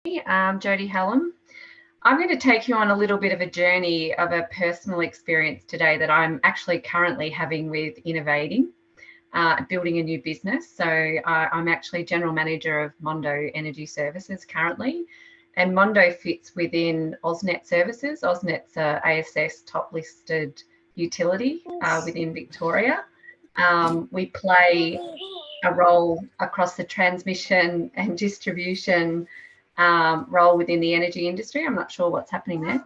I'm Jodie Hallam. I'm going to take you on a little bit of a journey of a personal experience today that I'm actually currently having with innovating, building a new business. So I'm actually General Manager of Mondo Energy Services currently, and Mondo fits within AusNet Services. AusNet's a ASX top listed utility within Victoria. We play a role across the transmission and distribution role within the energy industry. I'm not sure what's happening there.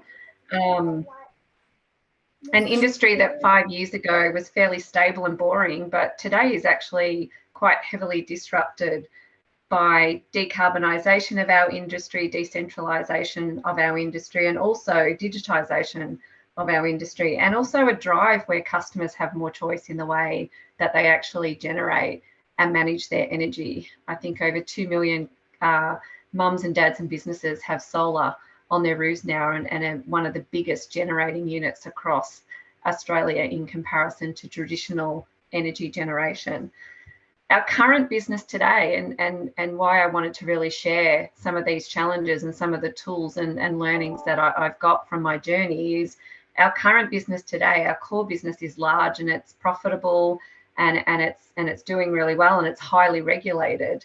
An industry that 5 years ago was fairly stable and boring, but today is actually quite heavily disrupted by decarbonisation of our industry, decentralisation of our industry, and also digitisation of our industry, and also a drive where customers have more choice in the way that they actually generate and manage their energy. I think over 2 million mums and dads and businesses have solar on their roofs now, and one of the biggest generating units across Australia in comparison to traditional energy generation. Our current business today, and why I wanted to really share some of these challenges and some of the tools and learnings that I've got from my journey, is our current business today. Our core business is large and it's profitable, and it's doing really well, and it's highly regulated.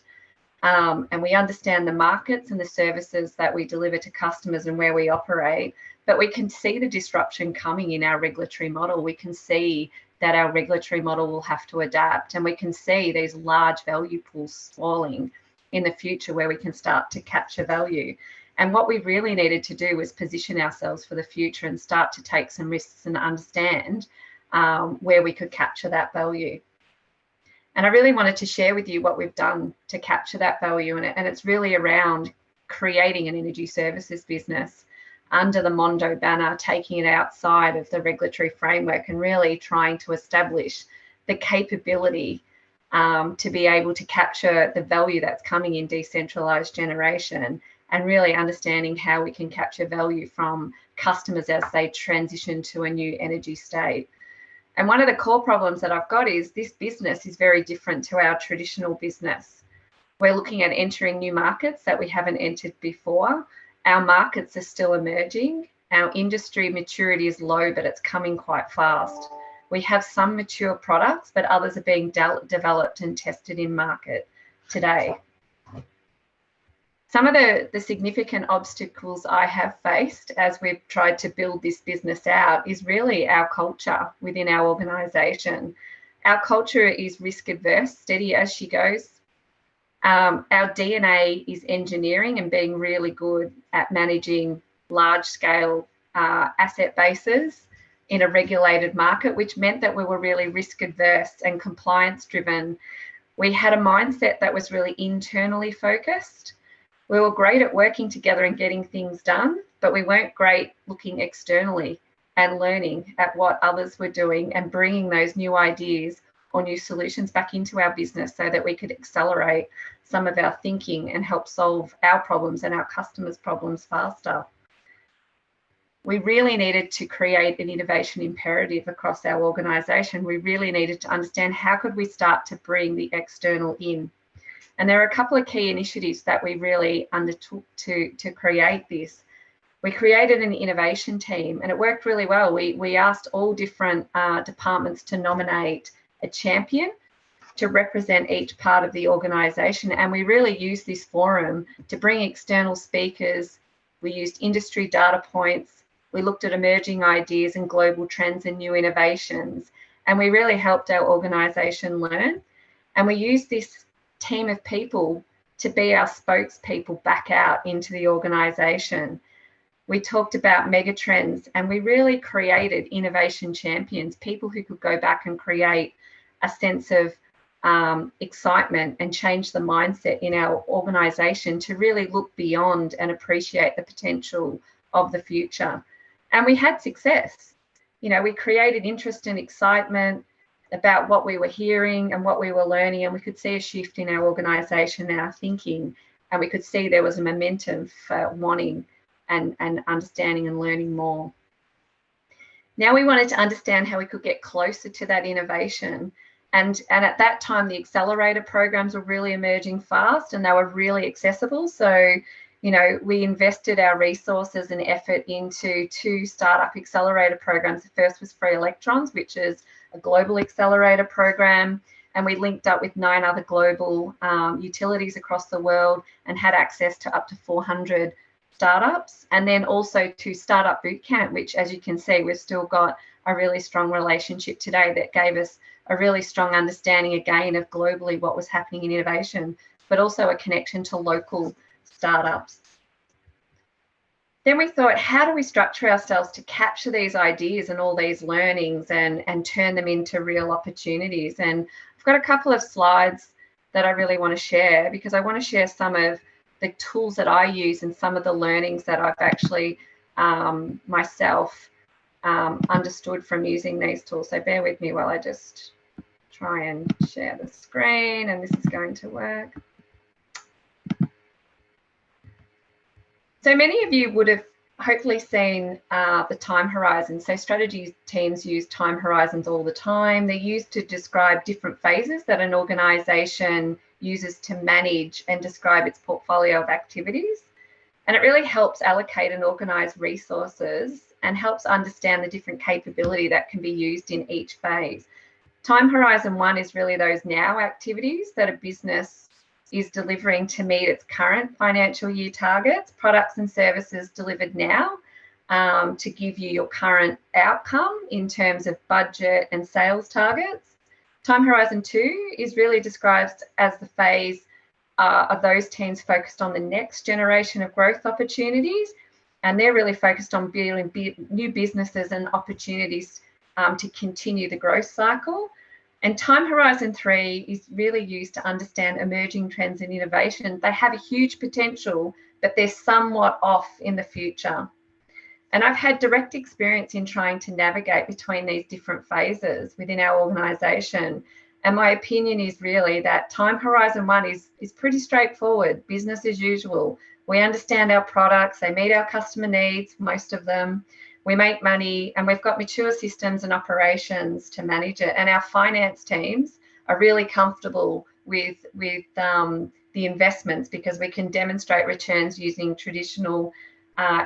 And we understand the markets and the services that we deliver to customers and where we operate, but we can see the disruption coming in our regulatory model. We can see that our regulatory model will have to adapt, and we can see these large value pools swelling in the future where we can start to capture value. And what we really needed to do was position ourselves for the future and start to take some risks and understand where we could capture that value. And I really wanted to share with you what we've done to capture that value. And it's really around creating an energy services business under the Mondo banner, taking it outside of the regulatory framework and really trying to establish the capability to be able to capture the value that's coming in decentralised generation, and really understanding how we can capture value from customers as they transition to a new energy state. And one of the core problems that I've got is this business is very different to our traditional business. We're looking at entering new markets that we haven't entered before. Our markets are still emerging. Our industry maturity is low, but it's coming quite fast. We have some mature products, but others are being developed and tested in market today. Some of the significant obstacles I have faced as we've tried to build this business out is really our culture within our organisation. Our culture is risk adverse, steady as she goes. Our DNA is engineering and being really good at managing large scale asset bases in a regulated market, which meant that we were really risk adverse and compliance driven. We had a mindset that was really internally focused. We were great at working together and getting things done, but we weren't great looking externally and learning at what others were doing and bringing those new ideas or new solutions back into our business so that we could accelerate some of our thinking and help solve our problems and our customers' problems faster. We really needed to create an innovation imperative across our organisation. We really needed to understand how could we start to bring the external in. And there are a couple of key initiatives that we really undertook to create this. We created an innovation team, and it worked really well. We asked all different departments to nominate a champion to represent each part of the organisation. And we really used this forum to bring external speakers. We used industry data points. We looked at emerging ideas and global trends and new innovations. And we really helped our organisation learn. And we used this team of people to be our spokespeople back out into the organisation. We talked about mega trends, and we really created innovation champions, people who could go back and create a sense of excitement and change the mindset in our organisation to really look beyond and appreciate the potential of the future. And we had success. You know, we created interest and excitement about what we were hearing and what we were learning, and we could see a shift in our organisation and our thinking, and we could see there was a momentum for wanting and understanding and learning more. Now we wanted to understand how we could get closer to that innovation, and at that time the accelerator programs were really emerging fast and they were really accessible. So You know, we invested our resources and effort into 2 startup accelerator programs. The first was Free Electrons, which is a global accelerator program, and we linked up with 9 other global utilities across the world and had access to up to 400 startups. And then also to Startup Bootcamp, which, as you can see, we've still got a really strong relationship today that gave us a really strong understanding again of globally what was happening in innovation, but also a connection to local startups. Then we thought, how do we structure ourselves to capture these ideas and all these learnings and turn them into real opportunities? And I've got a couple of slides that I really want to share, because I want to share some of the tools that I use and some of the learnings that I've actually myself understood from using these tools. So bear with me while I just try and share the screen, and this is going to work. So many of you would have hopefully seen the time horizon. So strategy teams use time horizons all the time. They're used to describe different phases that an organisation uses to manage and describe its portfolio of activities. And it really helps allocate and organise resources and helps understand the different capability that can be used in each phase. Time horizon 1 is really those now activities that a business is delivering to meet its current financial year targets, products and services delivered now to give you your current outcome in terms of budget and sales targets. Time horizon 2 is really described as the phase of those teams focused on the next generation of growth opportunities, and they're really focused on building new businesses and opportunities to continue the growth cycle. And time horizon 3 is really used to understand emerging trends in innovation. They have a huge potential, but they're somewhat off in the future. And I've had direct experience in trying to navigate between these different phases within our organisation. And my opinion is really that time horizon 1 is pretty straightforward, business as usual. We understand our products, they meet our customer needs, most of them. We make money, and we've got mature systems and operations to manage it. And our finance teams are really comfortable with the investments, because we can demonstrate returns using traditional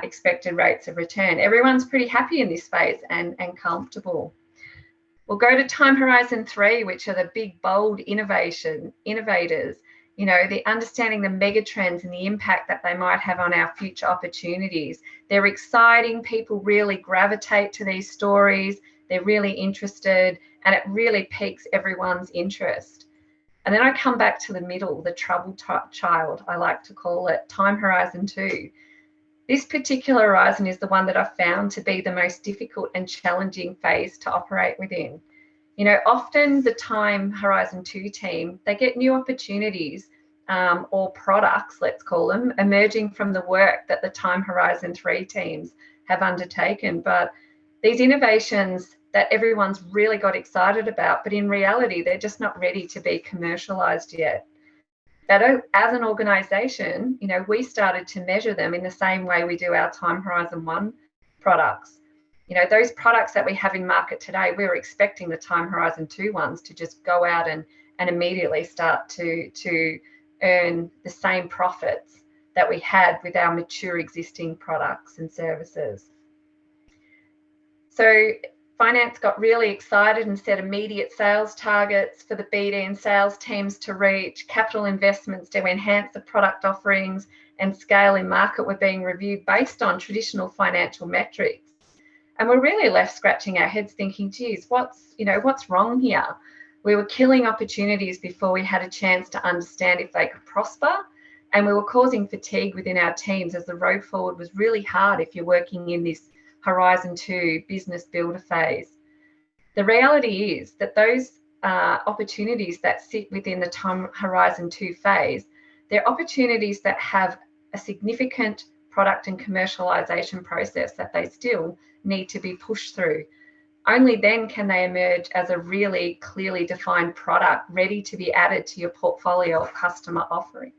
expected rates of return. Everyone's pretty happy in this phase and comfortable. We'll go to time horizon 3, which are the big, bold innovators. You know, the understanding the mega trends and the impact that they might have on our future opportunities. They're exciting. People really gravitate to these stories. They're really interested, and it really piques everyone's interest. And then I come back to the middle, the troubled child, I like to call it, time horizon 2. This particular horizon is the one that I've found to be the most difficult and challenging phase to operate within. You know, often the time horizon 2 team, they get new opportunities or products, let's call them, emerging from the work that the time horizon 3 teams have undertaken. But these innovations that everyone's really got excited about, but in reality, they're just not ready to be commercialized yet. That as an organisation, you know, we started to measure them in the same way we do our time horizon 1 products. You know, those products that we have in market today, we were expecting the time horizon 2 ones to just go out and immediately start to earn the same profits that we had with our mature existing products and services. So finance got really excited and set immediate sales targets for the BD and sales teams to reach. Capital investments to enhance the product offerings and scale in market were being reviewed based on traditional financial metrics. And we're really left scratching our heads thinking, geez, what's wrong here? We were killing opportunities before we had a chance to understand if they could prosper. And we were causing fatigue within our teams, as the road forward was really hard if you're working in this horizon 2 business builder phase. The reality is that those opportunities that sit within the time horizon 2 phase, they're opportunities that have a significant product and commercialization process that they still need to be pushed through. Only then can they emerge as a really clearly defined product ready to be added to your portfolio of customer offerings.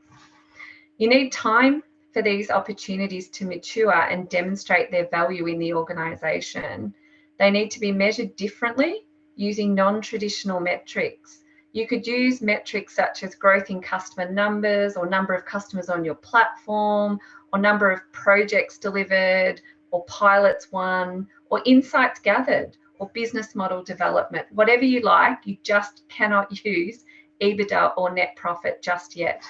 You need time for these opportunities to mature and demonstrate their value in the organisation. They need to be measured differently using non-traditional metrics. You could use metrics such as growth in customer numbers or number of customers on your platform, or number of projects delivered, or pilots won, or insights gathered, or business model development. Whatever you like, you just cannot use EBITDA or net profit just yet.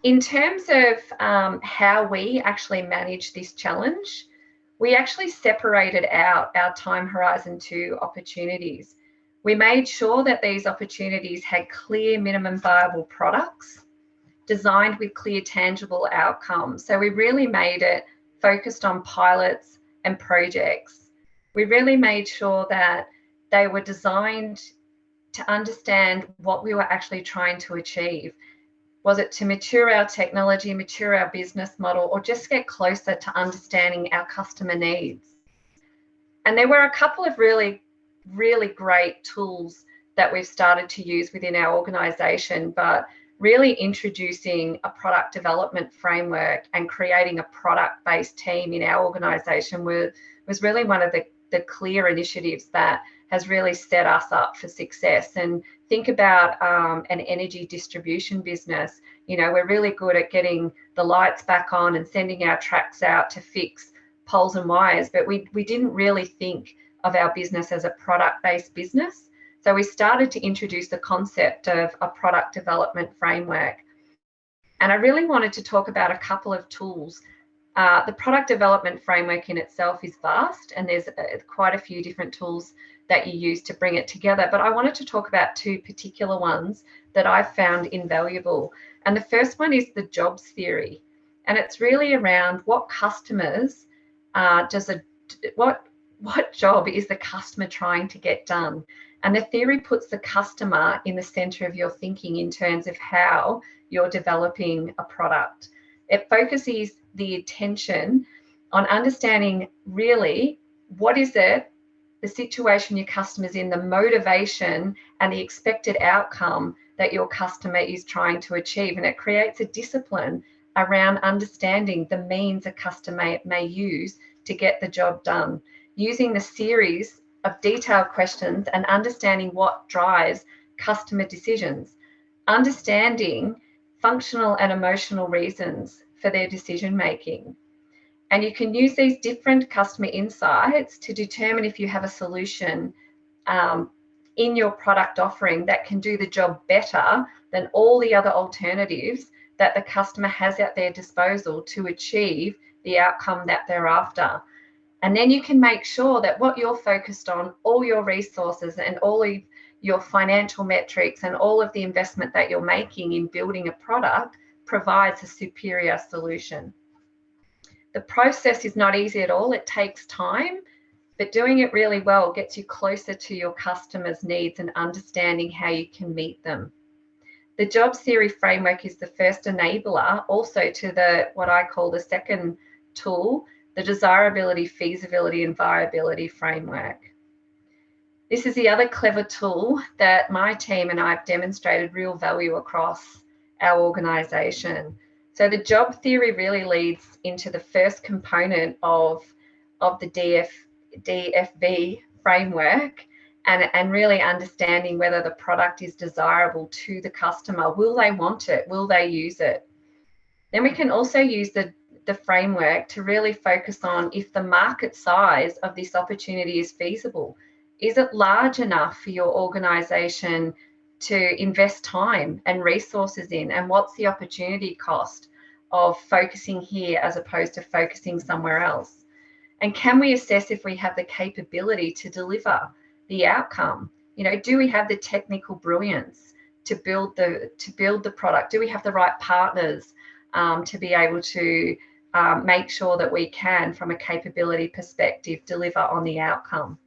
In terms of how we actually manage this challenge, we actually separated out our time horizon to opportunities. We made sure that these opportunities had clear minimum viable products designed with clear tangible outcomes. So we really made it focused on pilots and projects. We really made sure that they were designed to understand what we were actually trying to achieve. Was it to mature our technology, mature our business model, or just get closer to understanding our customer needs? And there were a couple of really great tools that we've started to use within our organisation, but really introducing a product development framework and creating a product-based team in our organisation was really one of the clear initiatives that has really set us up for success. And think about an energy distribution business. You know, we're really good at getting the lights back on and sending our tracks out to fix poles and wires, but we didn't really think of our business as a product-based business. So we started to introduce the concept of a product development framework. And I really wanted to talk about a couple of tools. The product development framework in itself is vast, and there's quite a few different tools that you use to bring it together. But I wanted to talk about two particular ones that I've found invaluable. And the first one is the jobs theory. And it's really around what customers what job is the customer trying to get done? And the theory puts the customer in the center of your thinking in terms of how you're developing a product. It focuses the attention on understanding really what is it, the situation your customer's in, the motivation and the expected outcome that your customer is trying to achieve. And it creates a discipline around understanding the means a customer may use to get the job done, using the series of detailed questions and understanding what drives customer decisions, understanding functional and emotional reasons for their decision making. And you can use these different customer insights to determine if you have a solution in your product offering that can do the job better than all the other alternatives that the customer has at their disposal to achieve the outcome that they're after. And then you can make sure that what you're focused on, all your resources and all of your financial metrics and all of the investment that you're making in building a product provides a superior solution. The process is not easy at all. It takes time, but doing it really well gets you closer to your customers' needs and understanding how you can meet them. The jobs theory framework is the first enabler also to what I call the second tool, the desirability, feasibility, and viability framework. This is the other clever tool that my team and I have demonstrated real value across our organisation. So the job theory really leads into the first component of the DFV framework and really understanding whether the product is desirable to the customer. Will they want it? Will they use it? Then we can also use the framework to really focus on if the market size of this opportunity is feasible. Is it large enough for your organisation to invest time and resources in? And what's the opportunity cost of focusing here as opposed to focusing somewhere else? And can we assess if we have the capability to deliver the outcome? You know, do we have the technical brilliance to build the product? Do we have the right partners to be able to make sure that we can, from a capability perspective, deliver on the outcome?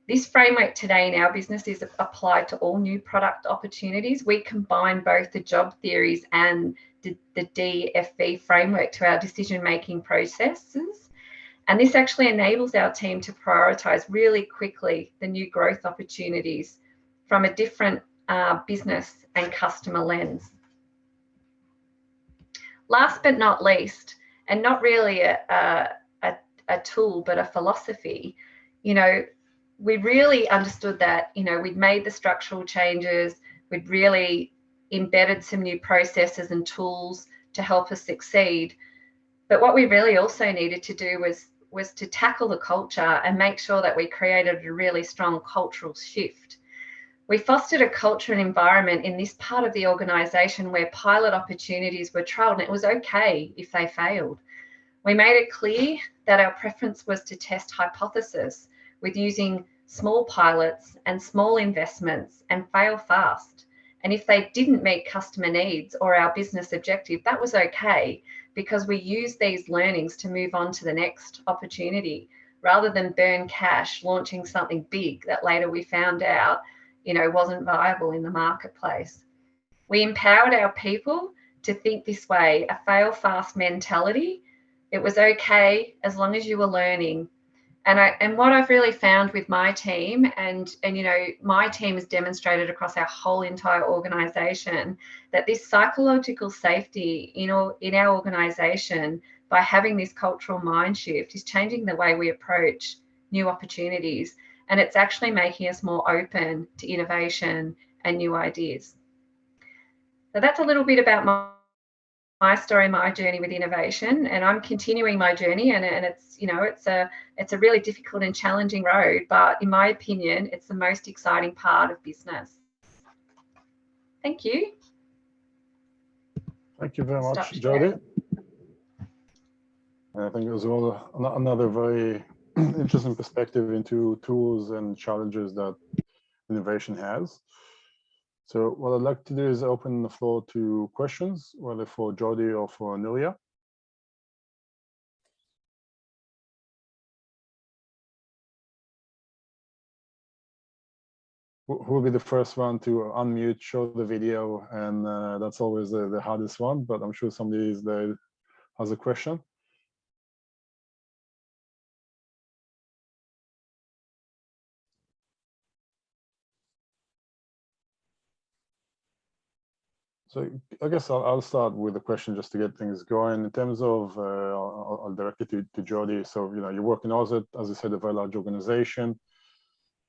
This framework today in our business is applied to all new product opportunities. We combine both the job theories and the DFV framework to our decision-making processes. And this actually enables our team to prioritise really quickly the new growth opportunities from a different business and customer lens. Last but not least, and not really a tool, but a philosophy, you know, we really understood that, you know, we'd made the structural changes, we'd really embedded some new processes and tools to help us succeed. But what we really also needed to do was to tackle the culture and make sure that we created a really strong cultural shift. We fostered a culture and environment in this part of the organisation where pilot opportunities were trialled, and it was okay if they failed. We made it clear that our preference was to test hypothesis with using small pilots and small investments and fail fast. And if they didn't meet customer needs or our business objective, that was okay, because we used these learnings to move on to the next opportunity rather than burn cash launching something big that later we found out, wasn't viable in the marketplace. We empowered our people to think this way, a fail fast mentality. It was okay as long as you were learning. And what I've really found with my team, and my team has demonstrated across our whole entire organisation, that this psychological safety in our organisation, by having this cultural mind shift, is changing the way we approach new opportunities, and it's actually making us more open to innovation and new ideas. So that's a little bit about my story, my journey with innovation, and I'm continuing my journey, and it's it's a really difficult and challenging road, but in my opinion, it's the most exciting part of business. Thank you. Thank you very much, Jodie. I think it was another very interesting perspective into tools and challenges that innovation has. So what I'd like to do is open the floor to questions, whether for Jodie or for Nuria. Who will be the first one to unmute, show the video? And that's always the hardest one, but I'm sure somebody is there has a question. So I guess I'll start with a question just to get things going. In terms of, I'll direct it to Jodie. So, you work in Oz, as I said, a very large organization.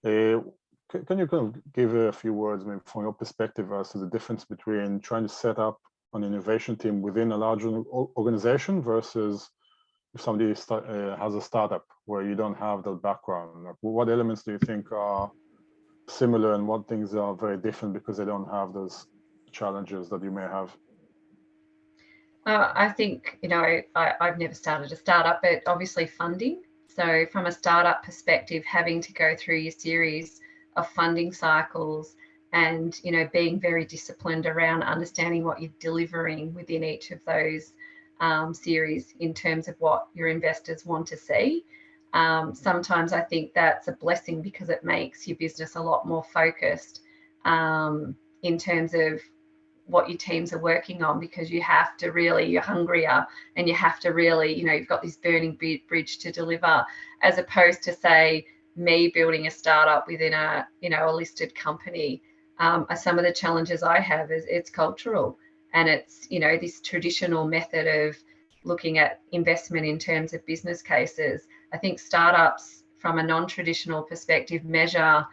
Can you kind of give a few words, maybe from your perspective, as to the difference between trying to set up an innovation team within a large organization versus if somebody has a startup where you don't have that background? Like, what elements do you think are similar and what things are very different because they don't have those challenges that you may have? I think, I've never started a startup, but obviously funding. So from a startup perspective, having to go through your series of funding cycles and, being very disciplined around understanding what you're delivering within each of those series in terms of what your investors want to see. Sometimes I think that's a blessing because it makes your business a lot more focused in terms of what your teams are working on, because you have to really, you're hungrier and you have to really, you've got this burning bridge to deliver, as opposed to, say, me building a startup within a listed company. Some of the challenges I have is it's cultural, and it's this traditional method of looking at investment in terms of business cases. I think startups from a non-traditional perspective measure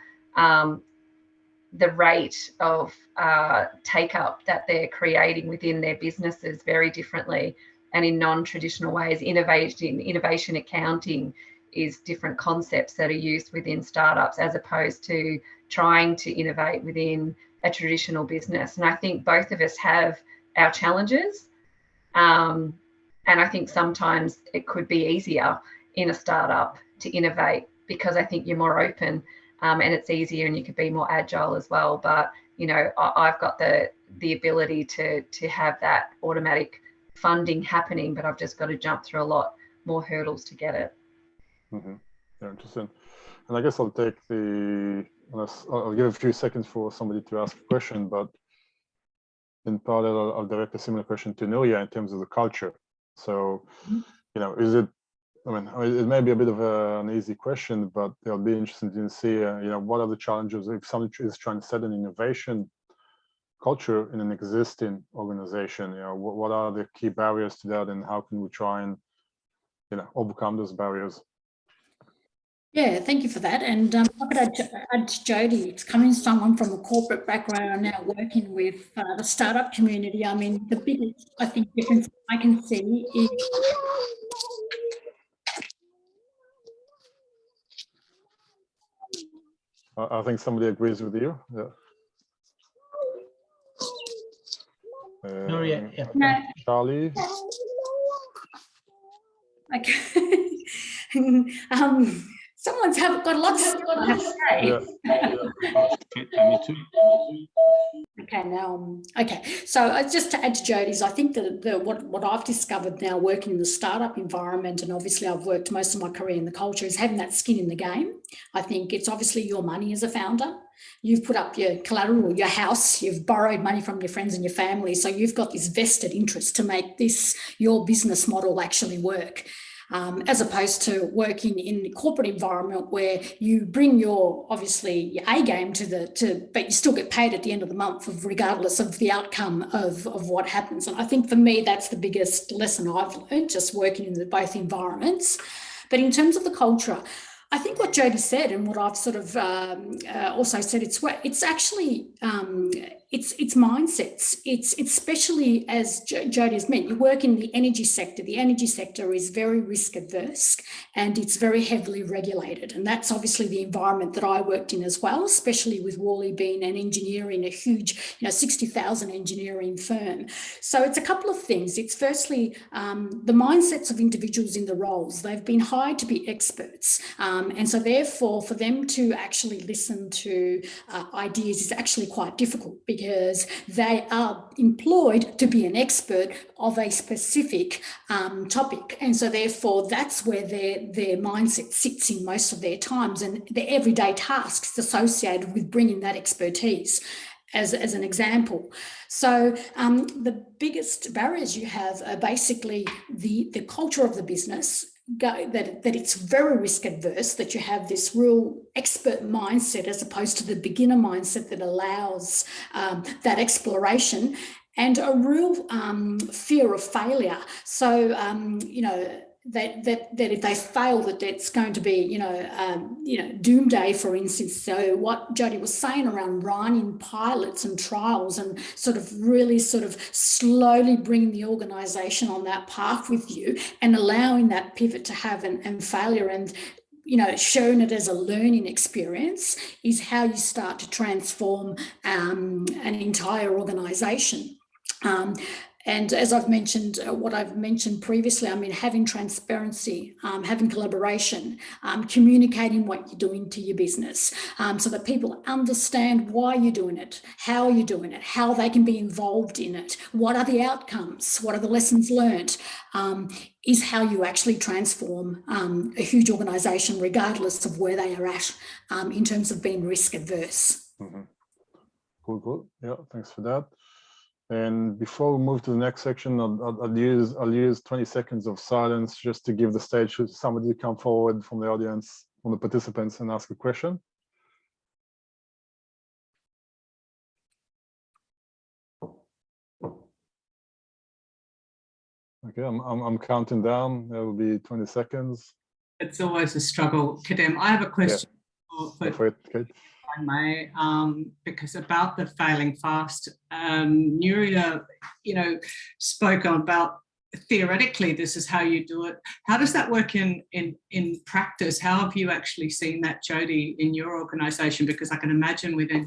the rate of take up that they're creating within their businesses very differently, and in non-traditional ways. Innovation accounting is different concepts that are used within startups as opposed to trying to innovate within a traditional business. And I think both of us have our challenges, and I think sometimes it could be easier in a startup to innovate because I think you're more open. And it's easier and you could be more agile as well. But, I've got the ability to have that automatic funding happening, but I've just got to jump through a lot more hurdles to get it. Mm-hmm. Yeah, interesting. And I guess I'll give a few seconds for somebody to ask a question, but in parallel, I'll direct a similar question to Nuria in terms of the culture. So, is it, it may be a bit of an easy question, but it'll be interesting to see, what are the challenges if somebody is trying to set an innovation culture in an existing organization? What are the key barriers to that, and how can we try and, overcome those barriers? Yeah, thank you for that. And I could add to Jodie, it's coming someone from a corporate background now working with the startup community. I mean, the biggest, I think, difference I can see is I think somebody agrees with you. Yeah. no. Charlie. Okay. Someone's got lots to say. Yeah. Me too. Okay, now, okay. So just to add to Jodie's, I think that what I've discovered now working in the startup environment, and obviously I've worked most of my career in the culture, is having that skin in the game. I think it's obviously your money as a founder. You've put up your collateral, your house, you've borrowed money from your friends and your family. So you've got this vested interest to make this, your business model actually work. As opposed to working in the corporate environment where you bring your, obviously, your A game but you still get paid at the end of the month regardless of the outcome of what happens. And I think for me, that's the biggest lesson I've learned, just working in both environments. But in terms of the culture, I think what Jodie said and what I've sort of also said, it's actually it's mindsets. It's especially, as Jodie has meant, you work in the energy sector. The energy sector is very risk adverse and it's very heavily regulated. And that's obviously the environment that I worked in as well, especially with Worley being an engineering, a huge, 60,000 engineering firm. So it's a couple of things. It's firstly the mindsets of individuals in the roles. They've been hired to be experts. And so therefore, for them to actually listen to ideas is actually quite difficult because they are employed to be an expert of a specific topic. And so therefore, that's where their mindset sits in most of their times and their everyday tasks associated with bringing that expertise. As an example. So the biggest barriers you have are basically the culture of the business, that it's very risk adverse, that you have this real expert mindset as opposed to the beginner mindset that allows that exploration, and a real fear of failure. So, that if they fail, that it's going to be, doomsday, for instance. So what Jodie was saying around running pilots and trials and sort of slowly bringing the organisation on that path with you and allowing that pivot to have and failure and, showing it as a learning experience is how you start to transform an entire organisation. And as I've mentioned, what I've mentioned previously, I mean, having transparency, having collaboration, communicating what you're doing to your business so that people understand why you're doing it, how you're doing it, how they can be involved in it, what are the outcomes, what are the lessons learned, is how you actually transform a huge organisation regardless of where they are at in terms of being risk adverse. Mm-hmm. Cool. Yeah, thanks for that. And before we move to the next section, I'll use 20 seconds of silence just to give the stage to somebody to come forward from the audience, from the participants, and ask a question. Okay, I'm counting down. There will be 20 seconds. It's always a struggle. Kadem, I have a question for it, Kate. I may, because about the failing fast, Nuria, spoke about theoretically this is how you do it. How does that work in practice? How have you actually seen that, Jodie, in your organisation? Because I can imagine within,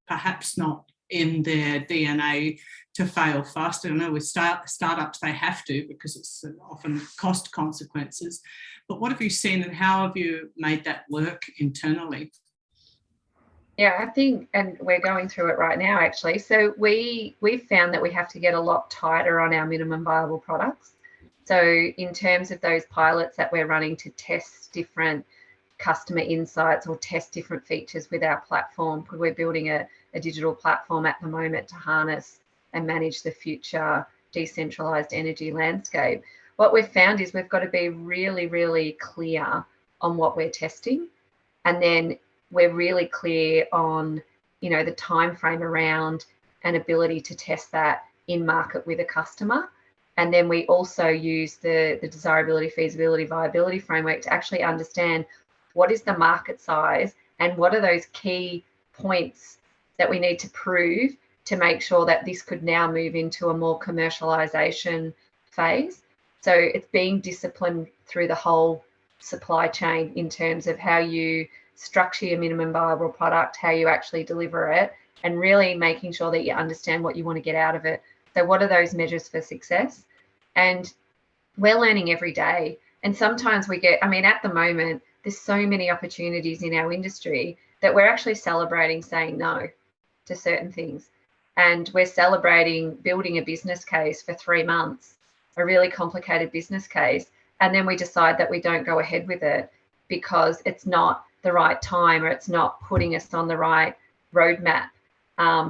perhaps not in their DNA to fail fast. I know with startups they have to because it's often cost consequences. But what have you seen and how have you made that work internally? Yeah, I think, and we're going through it right now, actually. So we've found that we have to get a lot tighter on our minimum viable products. So in terms of those pilots that we're running to test different customer insights or test different features with our platform, because we're building a digital platform at the moment to harness and manage the future decentralized energy landscape. What we've found is we've got to be really, really clear on what we're testing, and then we're really clear on, the time frame around an ability to test that in market with a customer. And then we also use the desirability, feasibility, viability framework to actually understand what is the market size and what are those key points that we need to prove to make sure that this could now move into a more commercialization phase. So it's being disciplined through the whole supply chain in terms of how you structure your minimum viable product, how you actually deliver it, and really making sure that you understand what you want to get out of it. So what are those measures for success? And we're learning every day. And sometimes we get, I mean, at the moment, there's so many opportunities in our industry that we're actually celebrating saying no to certain things. And we're celebrating building a business case for 3 months, a really complicated business case. And then we decide that we don't go ahead with it because it's not the right time or it's not putting us on the right roadmap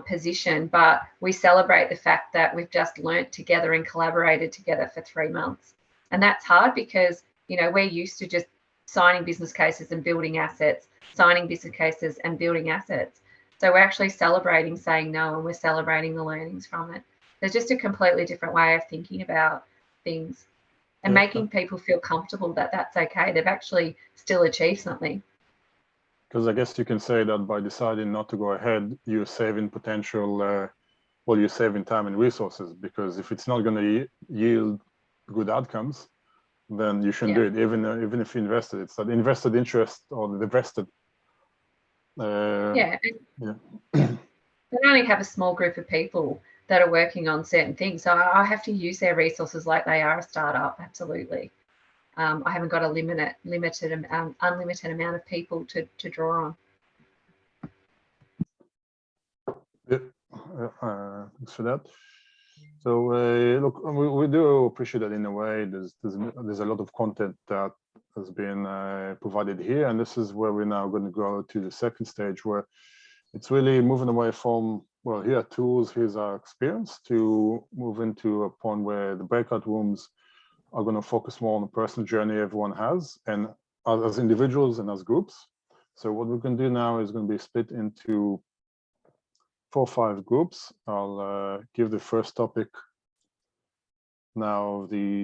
position. But we celebrate the fact that we've just learnt together and collaborated together for 3 months. And that's hard because, you know, we're used to just signing business cases and building assets, signing business cases and building assets. So we're actually celebrating saying no, and we're celebrating the learnings from it. There's just a completely different way of thinking about things and making people feel comfortable that that's okay. They've actually still achieved something. Because I guess you can say that by deciding not to go ahead, you're saving potential, well, you're saving time and resources, because if it's not going to yield good outcomes, then you shouldn't do it, even if you invested. It's that invested interest or the vested. They only have a small group of people that are working on certain things. So I have to use their resources like they are a startup. Absolutely. I haven't got a unlimited amount of people to draw on. Thanks for that. So look, we do appreciate that in a way. There's a lot of content that has been provided here, and this is where we're now going to go to the second stage, where it's really moving away from, well, here are tools, here's our experience, to move into a point where the breakout rooms are going to focus more on the personal journey everyone has, and as individuals and as groups. So what we're going to do now is going to be split into 4 or 5 groups. I'll give the first topic now, the